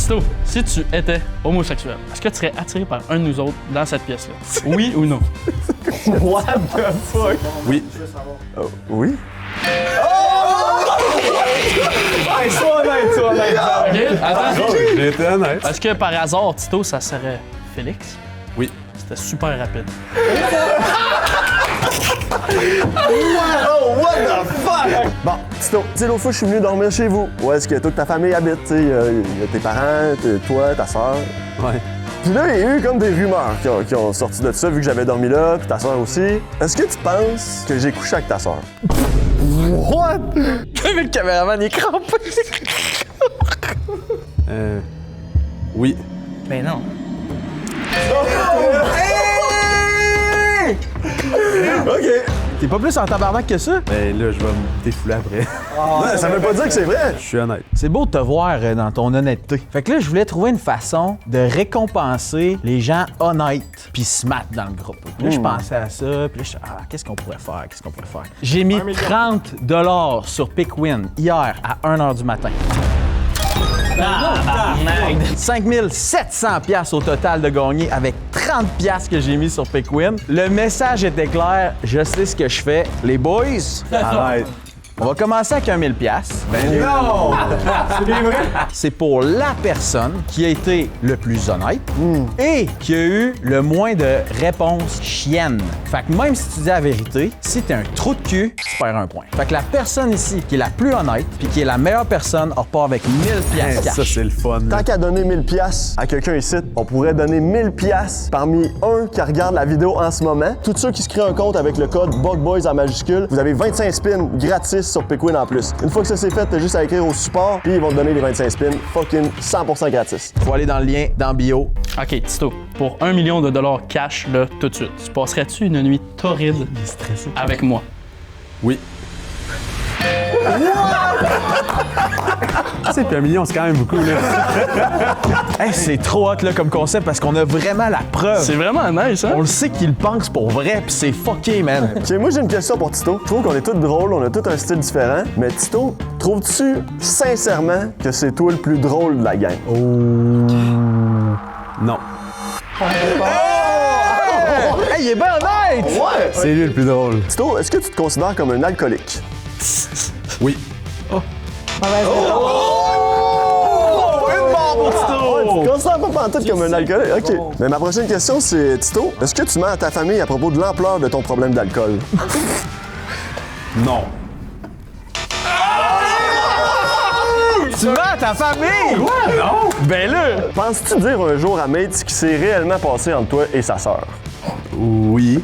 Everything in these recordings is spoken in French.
Tito, si tu étais homosexuel, est-ce que tu serais attiré par un de nous autres dans cette pièce-là? Oui ou non? What the fuck? Oui. Oui? Hey, sois honnête. OK, attends. J'ai été honnête. Est-ce que par hasard, Tito, ça serait Félix? Oui. C'était super rapide. Oh, what the fuck? Bon, Tito, tu sais, l'autre fois, je suis venu dormir chez vous. Où est-ce que toute ta famille habite? Tu sais, il y a tes parents, toi, ta soeur. Ouais. Puis là, il y a eu comme des rumeurs qui ont sorti de ça, vu que j'avais dormi là, puis ta soeur aussi. Est-ce que tu penses que j'ai couché avec ta soeur? What? Le caméraman est crampé. Oui. Mais non. OK. T'es pas plus en tabarnak que ça? Ben là, je vais me défouler après. Ouais, ça veut pas dire que c'est vrai. Je suis honnête. C'est beau de te voir dans ton honnêteté. Fait que là, je voulais trouver une façon de récompenser les gens honnêtes puis smart dans le groupe. Puis là, je pensais à ça, puis là, je qu'est-ce qu'on pourrait faire? J'ai mis 30 $ sur PickWin hier à 1h du matin. 5700 $ au total de gagner avec 30 $ que j'ai mis sur PickWin. Le message était clair, je sais ce que je fais. Les boys, Arrête. on va commencer avec 1000 $. Ben non! C'est bien vrai? C'est pour la personne qui a été le plus honnête et qui a eu le moins de réponses chiennes. Fait que même si tu dis la vérité, si t'es un trou de cul, tu perds un point. Fait que la personne ici qui est la plus honnête puis qui est la meilleure personne, on repart avec 1000 $ cash. Ça, c'est le fun. là. Tant qu'à donner 1000 pièces à quelqu'un ici, on pourrait donner 1000 pièces parmi un qui regarde la vidéo en ce moment. Tous ceux qui se créent un compte avec le code BUGBOYS en majuscule, vous avez 25 spins gratis sur PickWin en plus. Une fois que ça c'est fait, t'as juste à écrire au support, puis ils vont te donner les 25 spins. Fucking 100% gratis. Faut aller dans le lien dans bio. OK, Tito, pour 1 million de dollars cash, là, tout de suite, tu passerais-tu une nuit torride avec moi? Oui. Tu sais, puis 1 million, c'est quand même beaucoup, là. Hey, c'est trop hot là, comme concept parce qu'on a vraiment la preuve. C'est vraiment nice, hein? On le sait qu'il pense pour vrai, puis c'est fucké, man. Ok, moi j'ai une question pour Tito. Je trouve qu'on est tous drôles, on a tous un style différent. Mais Tito, trouves-tu sincèrement que c'est toi le plus drôle de la gang? Non. Hey, il est bien honnête! Ouais! C'est lui le plus drôle. Tito, est-ce que tu te considères comme un alcoolique? Oui. Tu te considères pas pantoute comme un alcoolique? OK. Mais ma prochaine question, c'est Tito, est-ce que tu mens à ta famille à propos de l'ampleur de ton problème d'alcool? Non. Tu mens à ta famille! Ouais, non! Ben là! Penses-tu dire un jour à Mate ce qui s'est réellement passé entre toi et sa sœur? Oui.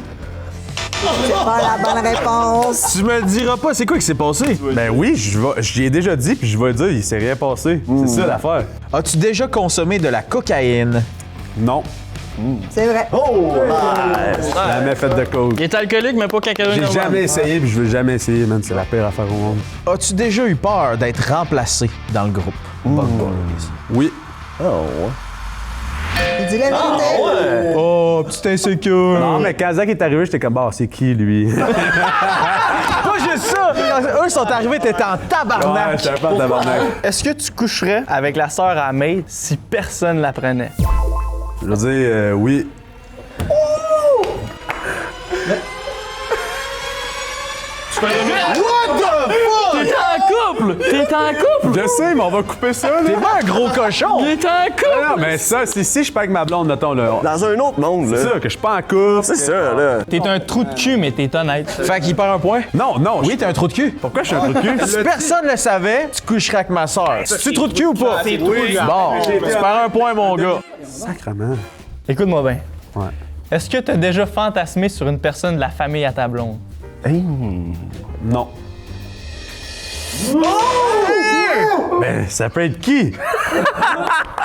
Pas la bonne réponse. Tu me le diras pas, c'est quoi qui s'est passé? Ben oui, j'y ai déjà dit, puis je vais le dire, il s'est rien passé. C'est ça l'affaire. As-tu déjà consommé de la cocaïne? Non. C'est vrai. Oh! Jamais fait de coke. Il est alcoolique, mais pas cacahuète. J'ai normale. jamais essayé, puis je veux jamais essayer, man. C'est la pire affaire au monde. As-tu déjà eu peur d'être remplacé dans le groupe? Bug Boys. Oui. Oh, ouais. Il dit la vérité. Oh, petit insécure! Non, mais quand Zach est arrivé, j'étais comme, bah, c'est qui, lui? Pas juste ça! Quand eux sont arrivés, t'étais en Ouais, tabarnak! j'étais pas de tabarnak. Est-ce que tu coucherais avec la sœur à Mate si personne la prenait? Je veux dire, oui. T'es en couple! T'es en couple! Je sais, mais on va couper ça, là. T'es pas un gros cochon! Il est en couple! Non, mais ça, si je suis pas avec ma blonde, mettons, là. Dans un autre monde, là. C'est ça, que je suis pas en couple. C'est ça, là. T'es un trou de cul, mais t'es honnête. Fait qu'il perd un point? Non, non. Oui, t'es un trou de cul. Pourquoi je suis un trou de cul? Si personne le savait, tu coucherais avec ma soeur. Tu trou de cul ou pas? Oui. Bon, tu perds un point, mon gars. Sacrement. Écoute-moi bien. Ouais. Est-ce que t'as déjà fantasmé sur une personne de la famille à ta blonde? Non. Mais ça peut être qui?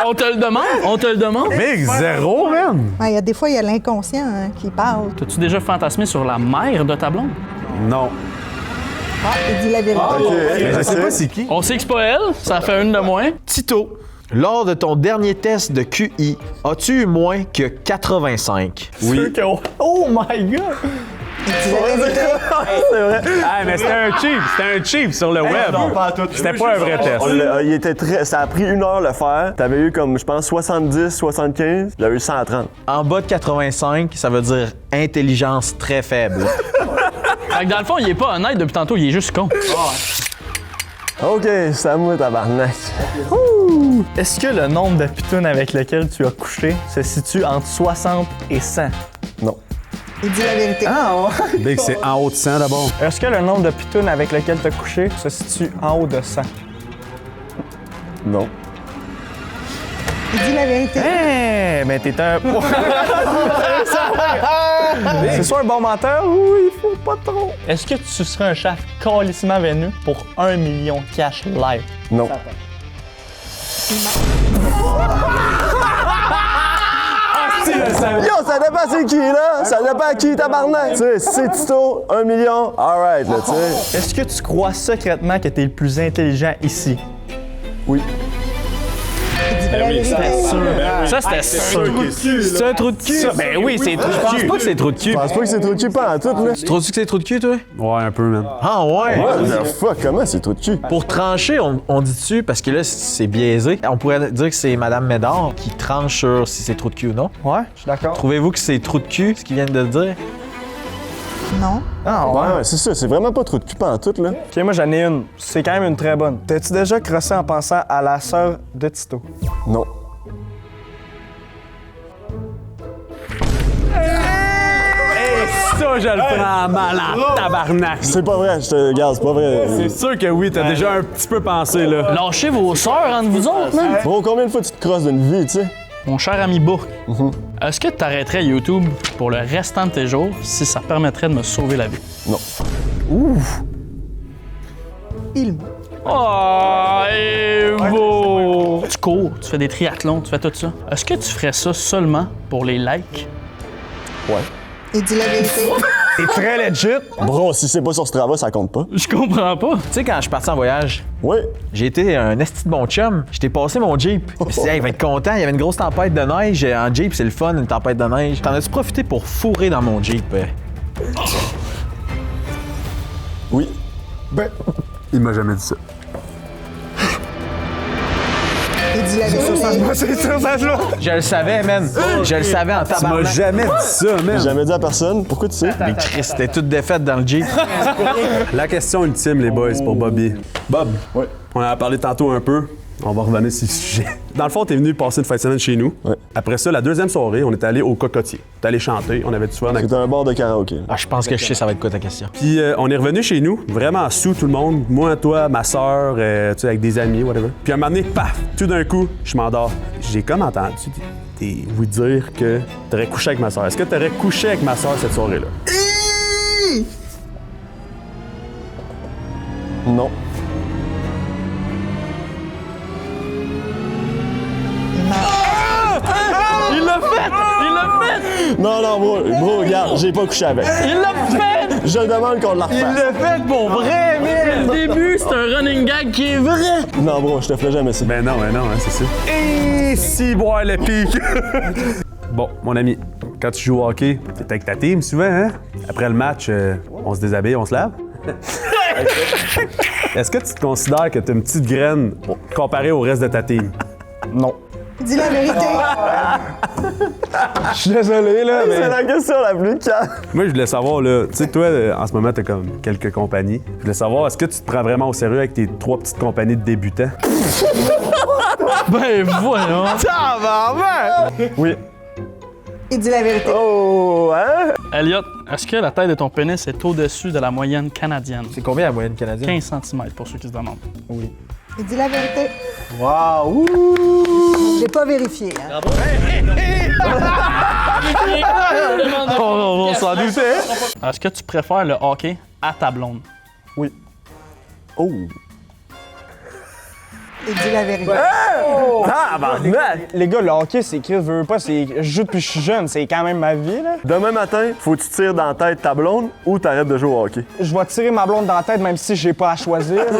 On te le demande? On te le demande? Big, zéro, man! Il y a des fois, il y a l'inconscient hein, qui parle. T'as-tu déjà fantasmé sur la mère de ta blonde? Non. Ah, il dit la vérité. Mais je sais pas c'est qui. On sait que c'est pas elle, ça fait une de moins. Tito, lors de ton dernier test de QI, as-tu eu moins que 85? Oui. Oh my god! Il dit la vérité. C'est vrai. Ah, mais c'était un cheap sur le web. Non, pas à tout. C'était pas un vrai test. Il était ça a pris 1 heure le faire. T'avais eu comme, je pense, 70, 75. J'avais eu 130. En bas de 85, ça veut dire intelligence très faible. Fait que dans le fond, il est pas honnête depuis tantôt, il est juste con. OK, c'est à moi, tabarnak. Est-ce que le nombre de pitounes avec lequel tu as couché se situe entre 60 et 100? Non. Il dit la vérité. Big, c'est en haut de 100 d'abord. Est-ce que le nombre de pitounes avec lequel tu as couché se situe en haut de 100? Non. Il dit la vérité. Eh, mais t'es un... C'est soit un bon menteur ou il faut pas trop. Est-ce que tu serais un chef calissement venu pour 1 million cash live? Non. Yo, ça dépend c'est qui, là? Ça dépend à qui, tabarnak? Tu sais, si c'est Tito, 1 million, alright, là, tu sais. Est-ce que tu crois secrètement que t'es le plus intelligent ici? Oui. Il dit pas la vérité. Ça, c'était sûr. C'est un trou de cul? Ben oui, c'est trop. Je pense pas que c'est trou de cul. Je pense pas que c'est trop de cul, pas en tout, là. Tu trouves-tu que c'est trou de cul, toi? Ouais, un peu, man. Ah ouais? What the fuck, comment c'est trop de cul? Pour trancher, on dit-tu, parce que là, c'est biaisé, on pourrait dire que c'est Madame Médard qui tranche sur si c'est trou de cul ou non. Ouais, je suis d'accord. Trouvez-vous que c'est trou de cul, ce qu'ils viennent de dire? Non. Ah ouais. Ouais, c'est ça, c'est vraiment pas trop de cul, pas en tout, là. Ok, moi j'en ai une. C'est quand même une très bonne. T'as-tu déjà crossé en pensant à la sœur de Tito? Non. Ça, je le prends mal en tabarnak. C'est pas vrai, je te regarde, c'est pas vrai. C'est sûr que oui, t'as déjà un petit peu pensé, là. Lâchez vos sœurs entre vous autres, man. Bro, combien de fois tu te crosses d'une vie, tu sais? Mon cher ami Bourque, est-ce que tu arrêterais YouTube pour le restant de tes jours si ça permettrait de me sauver la vie? Non. Il ment. Oh, beau! Tu cours, tu fais des triathlons, tu fais tout ça. Est-ce que tu ferais ça seulement pour les likes? Ouais. Il dit la vérité. C'est très legit. Bro, si c'est pas sur Strava, ça compte pas. Je comprends pas. Tu sais, quand je suis parti en voyage, Oui. j'ai été un esti de bon chum. J'étais passé mon Jeep. Je me suis dit, hey, il va être content. Il y avait une grosse tempête de neige. En Jeep, c'est le fun, une tempête de neige. T'en as-tu profité pour fourrer dans mon Jeep? Oui. Il m'a jamais dit ça. Il dit la vérité. C'est sûr, ça joue. Je le savais, man. Je le savais en Tu m'as tabarnak. jamais dit ça, J'ai man. jamais dit à personne. Pourquoi tu sais? Mais Chris, c'était toute défaite dans le Jeep. La question ultime, les boys, pour Bobby. Bob, on en a parlé tantôt un peu. On va revenir sur le sujet. Dans le fond, t'es venu passer une fin de semaine chez nous. Ouais. Après ça, la deuxième soirée, on est allé au Cocotier. T'es allé chanter, on avait du soir. C'était un bar de karaoké. Ah, je pense que je sais ça va être quoi ta question. Puis on est revenu chez nous, vraiment sous tout le monde. Moi, toi, ma soeur, tu sais, avec des amis, whatever. Puis un moment donné, paf, tout d'un coup, je m'endors. J'ai comme entendu vous dire que t'aurais couché avec ma soeur. Est-ce que t'aurais couché avec ma soeur cette soirée-là? Non. Il l'a fait! Il l'a fait! Non, non, bro, regarde, j'ai pas couché avec. Il l'a fait! Je demande qu'on la refasse. l'a fait pour vrai, mais le début, c'est un running gag qui est vrai. Non, bro, je te ferai jamais ça. Ben non, hein, c'est ça. Et si boire le pic! Bon, mon ami, quand tu joues au hockey, t'es avec ta team souvent, hein? Après le match, on se déshabille, on se lave? Est-ce que tu te considères que t'as une petite graine comparée au reste de ta team? Non. Dis la vérité. Je suis désolé, là, mais... C'est la question la plus calme. Moi, je voulais savoir, là, tu sais, toi, en ce moment, t'as comme quelques compagnies. Je voulais savoir, est-ce que tu te prends vraiment au sérieux avec tes 3 petites compagnies de débutants? Ben voyons. Oui. Il dit la vérité. Oh, hein? Elliot, est-ce que la taille de ton pénis est au-dessus de la moyenne canadienne? C'est combien la moyenne canadienne? 15 cm pour ceux qui se demandent. Il dit la vérité. Waouh! J'ai pas vérifié. Hein. On s'en doutait. Est-ce que tu préfères le hockey à ta blonde? Oui. Oh. Il dit la vérité. Les gars, le hockey, c'est Chris veut pas, c'est je joue depuis que je suis jeune, c'est quand même ma vie, là. Demain matin, faut que tu tires dans la tête ta blonde ou t'arrêtes de jouer au hockey. Je vais tirer ma blonde dans la tête même si j'ai pas à choisir. OK,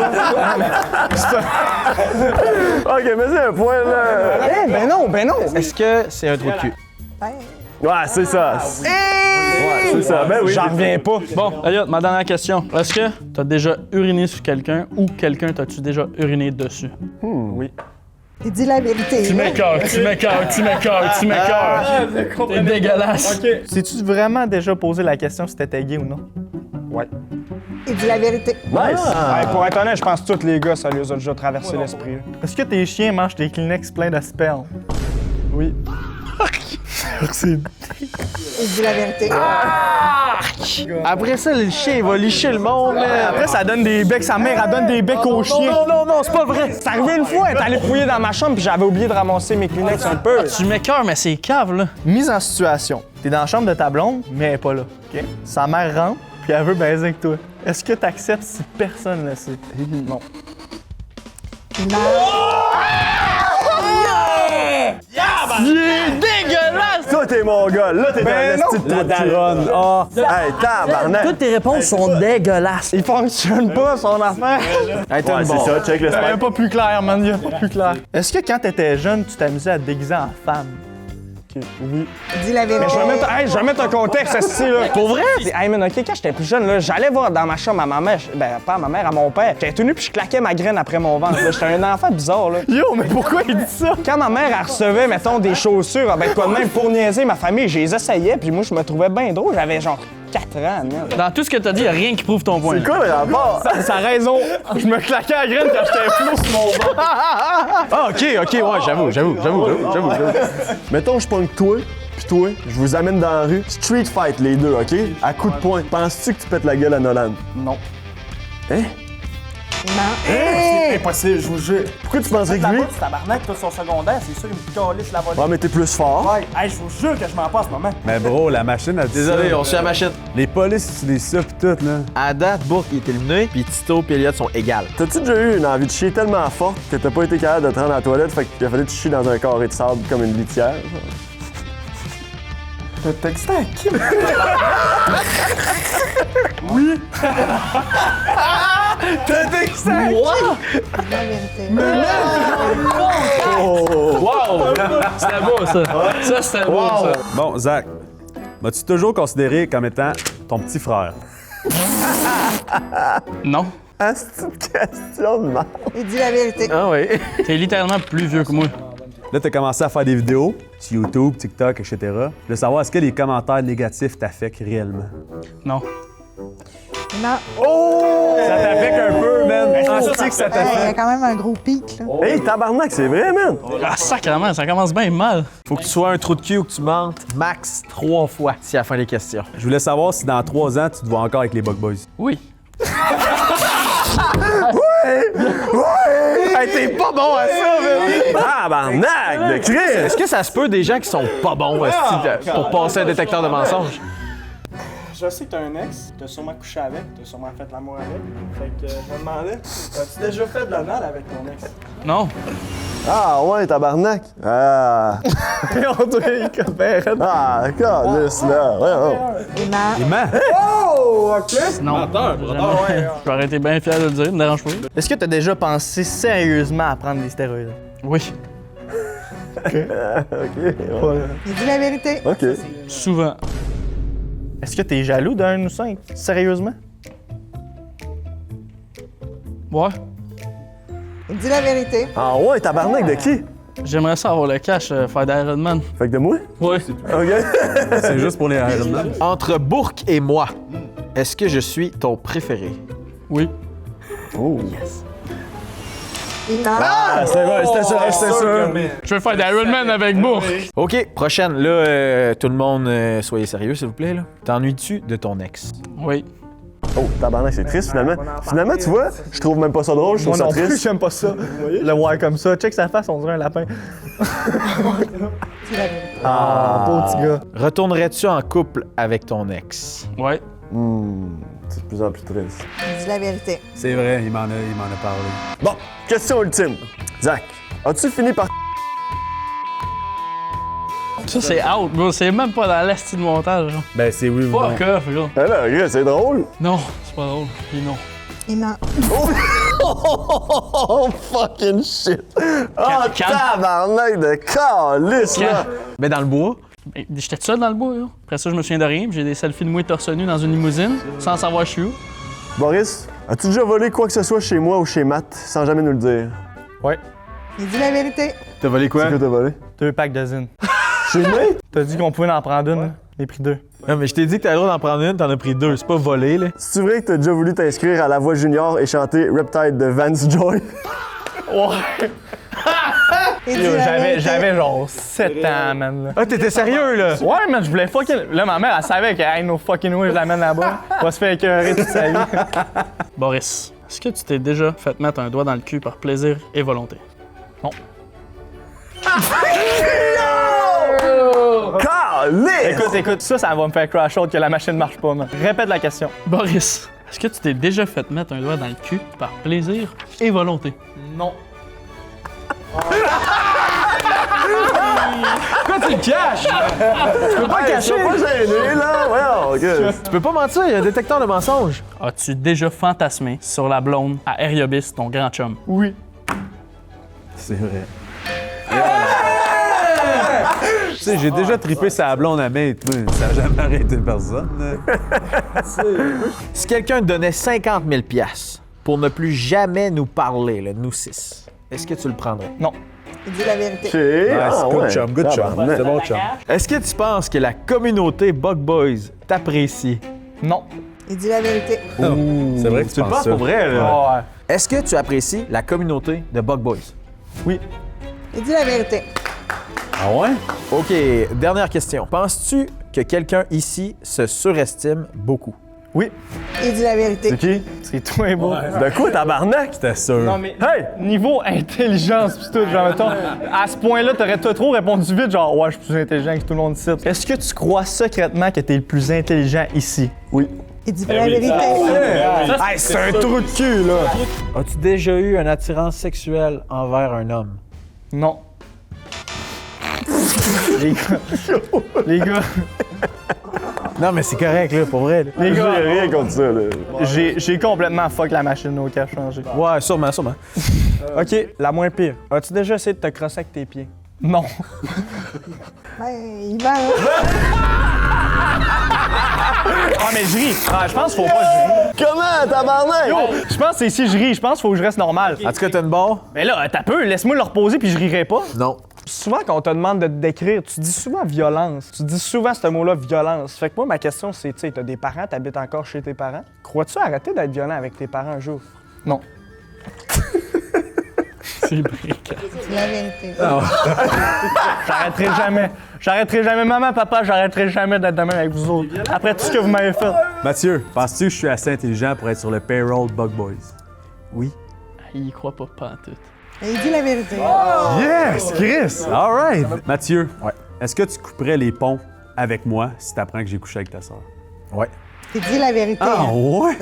mais c'est un point, là. Ben non, ben non! Est-ce que c'est un trou de cul? Ben, Ouais, c'est ça. Ouais, c'est ça. Ben oui. J'en reviens pas. Bon, Elliot, ma dernière question. Est-ce que t'as déjà uriné sur quelqu'un ou quelqu'un t'as-tu déjà uriné dessus? Oui. Il dit la vérité. Tu m'écoeures. T'es dégueulasse. Sais-tu vraiment déjà posé la question si t'étais gay ou non? Ouais. Il dit la vérité. Nice. Hey, pour être honnête, je pense que tous les gars, ça les a déjà traversé l'esprit. Est-ce que tes chiens mangent des Kleenex pleins de sperme? Oui. Il dit la vérité. Après ça, le chien, il va licher le monde, man. Après, ça donne des becs. Sa mère, elle donne des becs aux chiens. Non, c'est pas vrai. C'est arrivé une fois, elle est allée fouiller dans ma chambre puis j'avais oublié de ramasser mes Kleenex un peu. Tu m'écoeures, mais c'est cave, là. Mise en situation. T'es dans la chambre de ta blonde, mais elle est pas là. OK? Sa mère rentre puis elle veut baiser avec toi. Est-ce que t'acceptes si personne ne le sait? Non. Non. Dégueulasse! Toi, t'es mon gars. Là, t'es dans l'esti de La daronne. Ah. Hey, tabarnak. Toutes tes réponses sont dégueulasses. Il fonctionne pas, son affaire. Hey, t'as Ouais, une c'est barre. ça. Check le Il y a spike. pas plus clair, man. Il y a pas plus clair. Est-ce que quand t'étais jeune, tu t'amusais à te déguiser en femme? OK, oui. Il dit la vérité. Mais je vais mettre un contexte, esti, là. Pour vrai? Hey, man, OK, quand j'étais plus jeune, là, j'allais voir dans ma chambre à ma mère, ben, pas à ma mère, à mon père. J'étais tenu puis je claquais ma graine après mon ventre, là. J'étais un enfant bizarre, là. Yo, mais pourquoi il dit ça? Quand ma mère, elle recevait, mettons, des chaussures, ben, quoi de même, pour niaiser ma famille, je les essayais, puis moi, je me trouvais bien drôle. J'avais genre 4 ans, man. Dans tout ce que t'as dit, y a rien qui prouve ton point. C'est quoi le rapport? Sa raison, je me claquais la graine quand j'étais flou sur mon ventre. Ah, OK, ouais, j'avoue. Mettons, je pogne toi, puis toi, je vous amène dans la rue. Street fight, les deux, OK? À coups de poing. Penses-tu que tu pètes la gueule à Nolan? Non. Hein? Non. Impossible, je vous jure. Pourquoi tu penserais que lui? Tabarnak, toi, son secondaire, c'est sûr, il me calisse la volée. Ouais, mais t'es plus fort. Hey, je vous jure que je m'en passe, maman. Mais bro, la machine, elle dit Désolé, ça. on suit la machine. Les polices utilisent ça pis tout, là. À date, Bourque, il est éliminé, puis Tito et Elliot sont égales. T'as-tu déjà eu une envie de chier tellement forte que t'as pas été capable de te rendre à la toilette, fait qu'il a fallu que tu chies dans un carré de sable comme une litière? T'as texté à qui? T'as texté à qui? La vérité. Wow! C'était beau, ça. Ça, c'était beau, ça. Bon, Zach, m'as-tu toujours considéré comme étant ton petit frère? Non. Ah, c'est une question de merde. Il dit la vérité. Ah oui. T'es littéralement plus vieux que moi. Là, t'as commencé à faire des vidéos sur YouTube, TikTok, etc. Je veux savoir, est-ce que les commentaires négatifs t'affectent réellement? Non. Non. Ça t'affecte un peu, man. Asti que ça Hey, il y a t'affecte. quand même un gros pic, là. Hey, tabarnak, c'est vrai, man! Ah, sacrément, ça commence bien mal. Faut que tu sois un trou de cul ou que tu mentes max 3 fois si à la fin des questions. Je voulais savoir si dans 3 ans, tu te vois encore avec les Bug Boys. Oui. Hey, t'es pas bon à ça, man! Tabarnak de Christ! Est-ce que ça se peut des gens qui sont pas bons pour passer un détecteur de mensonges? Je sais que t'as un ex, t'as sûrement couché avec, t'as sûrement fait l'amour avec. Fait que je me demandais, as-tu déjà fait de l'anal avec ton ex? Non. Ah ouais, tabarnak! Ah! On dirait qu'il copain. Ah, d'accord, laisse là. Ouais, ouais. Non. Man! Oh, OK! Non. Je vais arrêter bien fier de le dire, ne me dérange pas. Est-ce que t'as déjà pensé sérieusement à prendre des stéroïdes? Oui. OK. Ouais. Il dit la vérité. OK. Souvent. Est-ce que t'es jaloux d'un ou 5? Sérieusement? Ouais. Il dit la vérité. Ah ouais, tabarnak de qui? J'aimerais ça avoir le cash, faire d'Ironman. Fait que de moi? Oui. OK. C'est juste pour les Iron Man. Entre Bourque et moi, est-ce que je suis ton préféré? Oui. Oh. Non. Ah, c'était vrai, c'était sûr. Je vais faire d'Ironman avec Bourg. OK, prochaine. Là, tout le monde, soyez sérieux, s'il vous plaît. Là. T'ennuies-tu de ton ex? Oui. Oh, tabarnak, c'est triste finalement. Finalement, tu vois, je trouve même pas ça drôle, je trouve Moi ça non plus, triste. j'aime pas ça. Le voir comme ça. Check sa face, on dirait un lapin. Ah, beau petit gars. Retournerais-tu en couple avec ton ex? Ouais. C'est de plus en plus triste. Il dit la vérité. C'est vrai, il m'en a parlé. Bon, question ultime. Zach, as-tu fini par Ça, c'est out, bro. C'est même pas dans l'esti de montage. Genre. Ben, c'est oui ou non. Fuck off, gros. Ah là, gars, c'est drôle. Non, c'est pas drôle. Puis non. Et non. Oh, fucking shit. Oh, Calme. tabarnak de calice, là. Mais dans le bois? Ben, j'étais tout seul dans le bois, là. Après ça, je me souviens de rien, puis j'ai des selfies de moi torse nu dans une limousine, sans savoir je suis où. Boris, as-tu déjà volé quoi que ce soit chez moi ou chez Matt sans jamais nous le dire? Ouais. Il dit la vérité. T'as volé quoi? C'est que t'as volé? 2 packs de zine. Chez moi? T'as dit qu'on pouvait en prendre une, j'ai pris 2. Non, mais je t'ai dit que t'avais le droit d'en prendre une, t'en as pris 2. C'est pas volé, là. C'est vrai que t'as déjà voulu t'inscrire à La Voix Junior et chanter Riptide de Vance Joy? Ouais. Il dit la vérité. J'avais genre 7 ans, man. Là. Ah, t'étais sérieux, là? Ouais, man, je voulais fucking. Là, ma mère, elle savait que, hey, no fucking way, je l'amène là-bas. Elle va se faire écœurer toute sa vie. Boris, est-ce que tu t'es déjà fait mettre un doigt dans le cul par plaisir et volonté? Non. Calé! Écoute, ça va me faire crash out que la machine marche pas, man. Répète la question. Boris, est-ce que tu t'es déjà fait mettre un doigt dans le cul par plaisir et volonté? Non. Pourquoi tu le caches? Tu peux pas Hey, cacher! sois pas gêné, là! Ouais, ok. Tu peux pas mentir, il y a un détecteur de mensonges. As-tu déjà fantasmé sur la blonde à Ariobis, ton grand chum? Oui. C'est vrai. Tu sais, j'ai déjà trippé sa blonde à Mate, moi. Ça n'a jamais arrêté personne. Si quelqu'un te donnait 50 000 $ pour ne plus jamais nous parler, là, nous 6, est-ce que tu le prendrais? Non. Il dit la vérité. Ok. Good chum, good chum. Tabarnak. C'est bon chum. Est-ce que tu penses que la communauté Bug Boys t'apprécie? Non. Il dit la vérité. C'est vrai que tu le penses ça. pour vrai, là? Ouais. Est-ce que tu apprécies la communauté de Bug Boys? Oui. Il dit la vérité. Ah ouais? OK, dernière question. Penses-tu que quelqu'un ici se surestime beaucoup? Oui. Il dit la vérité. C'est qui? C'est toi et beau. De quoi, tabarnak? C'était sûr. Non, mais. Hey! Niveau intelligence, pis tout, genre, mettons, à ce point-là, t'aurais trop répondu vite, genre, ouais, je suis plus intelligent que tout le monde ici. Est-ce que tu crois secrètement que t'es le plus intelligent ici? Oui. Il dit la vérité. Hey, c'est un trou de cul, là! As-tu déjà eu une attirance sexuelle envers un homme? Non. Les gars, Non, mais c'est correct, là, pour vrai. là. les J'ai gars, rien contre ça, là. j'ai complètement fuck la machine au cash changé. Ouais, sûrement, sûrement. OK, la moins pire. As-tu déjà essayé de te crosser avec tes pieds? Non. Ben, il va, là. Ah, mais je ris. Ah, je pense qu'il faut pas que je ris. Comment, tabarnak? Je pense que c'est si je ris, je pense qu'il faut que je reste normal. En tout cas, t'as une barre? Mais là, t'as peu, laisse-moi le reposer puis je rirai pas. Non. Souvent, quand on te demande de te décrire, tu dis souvent violence. Tu dis souvent ce mot-là, violence. Fait que moi, ma question, c'est, tu sais, t'as des parents, t'habites encore chez tes parents. Crois-tu arrêter d'être violent avec tes parents un jour? Non. C'est brique. Il dit la vérité. J'arrêterai jamais. J'arrêterai jamais. Maman, papa, j'arrêterai jamais d'être de même avec vous autres. Après tout ce que vous m'avez fait. Mathieu, penses-tu que je suis assez intelligent pour être sur le payroll Bug Boys? Oui. Il y croit pas en tout. Il dit la vérité. Yes, Chris! All right! Mathieu, est-ce que tu couperais les ponts avec moi si t'apprends que j'ai couché avec ta sœur? Ouais. Il dit la vérité. ouais?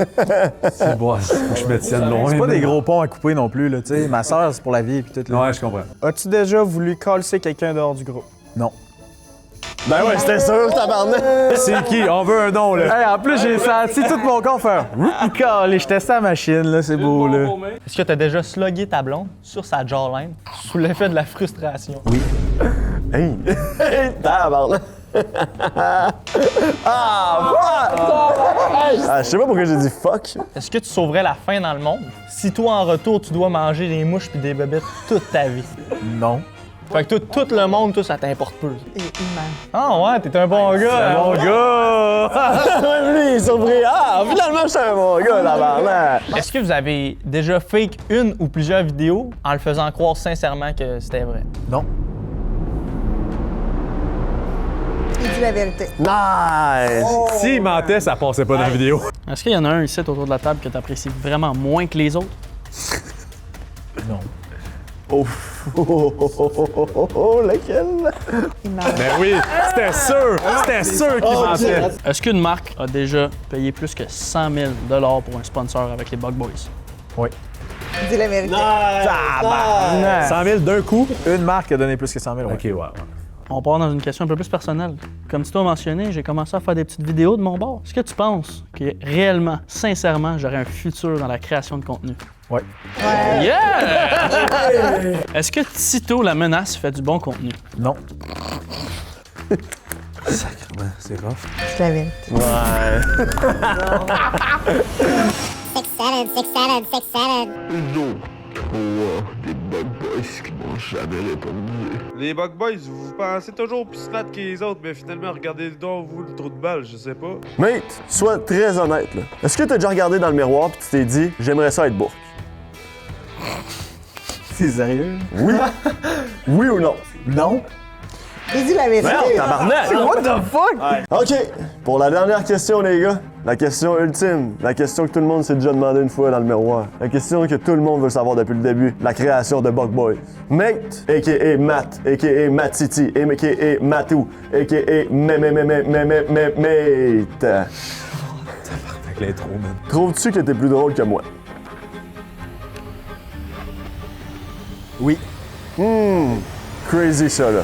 C'est bon, faut que je me tienne loin. C'est pas là. des gros ponts à couper non plus, là, tu sais. Ma soeur, c'est pour la vie et tout. Là. Ouais, je comprends. As-tu déjà voulu calcer quelqu'un dehors du groupe? Non. Ben ouais, c'était sûr, tabarnak! C'est qui? On veut un nom, là. Hey, en plus, j'ai senti tout mon corps faire. Calé, je testais la machine, là, c'est beau, là. Est-ce que t'as déjà slugué ta blonde sur sa jawline sous l'effet de la frustration? Hey! Tabarnak! Ah, je sais pas pourquoi j'ai dit fuck. Est-ce que tu sauverais la faim dans le monde si toi, en retour, tu dois manger des mouches puis des bébêtes toute ta vie? Non. Fait que toi, tout le monde, tout ça t'importe peu. Il ment. Ah ouais, t'es un bon gars. Mon gars! Même lui, il est surpris. Ah, finalement, je suis un bon gars, tabarnak! Est-ce que vous avez déjà fake une ou plusieurs vidéos en le faisant croire sincèrement que c'était vrai? Non. Il dit la vérité. Nice! S'il mentait, ça passait pas dans la vidéo. Est-ce qu'il y en a un ici autour de la table que tu apprécies vraiment moins que les autres? Non. Oh, lequel? Il ment. Ben oui, c'était sûr qu'il mentait. Est-ce qu'une marque a déjà payé plus que 100 000 $ pour un sponsor avec les Bug Boys? Il dit la vérité. 100 000 d'un coup? Une marque a donné plus que 100 000. OK, ouais. On part dans une question un peu plus personnelle. Comme tu t'as mentionné, j'ai commencé à faire des petites vidéos de mon bord. Est-ce que tu penses que réellement, sincèrement, j'aurais un futur dans la création de contenu? Ouais. Ouais. Yeah! Est-ce que Tito la menace fait du bon contenu? Non. Sacrément, c'est rough. C'est la vérité. Ouais. 6, 7, 6, 7, 6, 7. Les Bug Boys, vous pensez toujours plus flat que les autres, mais finalement, regardez donc, vous, le trou de balle, je sais pas. Mate, sois très honnête, là. Est-ce que t'as déjà regardé dans le miroir pis tu t'es dit, j'aimerais ça être bourque? C'est sérieux? Oui? Oui ou non? Non. Il dit la vérité. Tabarnak! What the fuck? OK, pour la dernière question, les gars. La question ultime. La question que tout le monde s'est déjà demandé une fois dans le miroir. La question que tout le monde veut savoir depuis le début. La création de Bug Boys. Mate, a.k.a. Matt, a.k.a. Matiti, a.k.a. Matou, a.k.a. Mate. Avec l'intro, man. Trouves-tu que t'es plus drôle que moi? Oui. Crazy ça, là.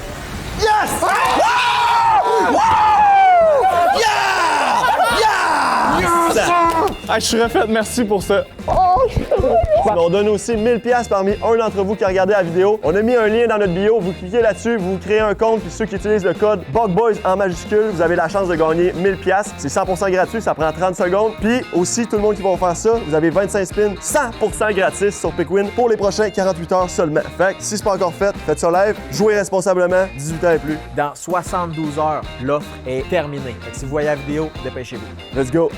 Ah, je suis refait, merci pour ça. On donne aussi 1000$ parmi un d'entre vous qui a regardé la vidéo. On a mis un lien dans notre bio. Vous cliquez là-dessus, vous créez un compte, puis ceux qui utilisent le code BUGBOYS en majuscule, vous avez la chance de gagner 1000$. C'est 100% gratuit, ça prend 30 secondes. Puis aussi, tout le monde qui va faire ça, vous avez 25 spins 100% gratis sur Pickwin pour les prochains 48 heures seulement. Fait que si c'est pas encore fait, faites ça live, jouez responsablement, 18 ans et plus. Dans 72 heures, l'offre est terminée. Fait que si vous voyez la vidéo, dépêchez-vous. Let's go!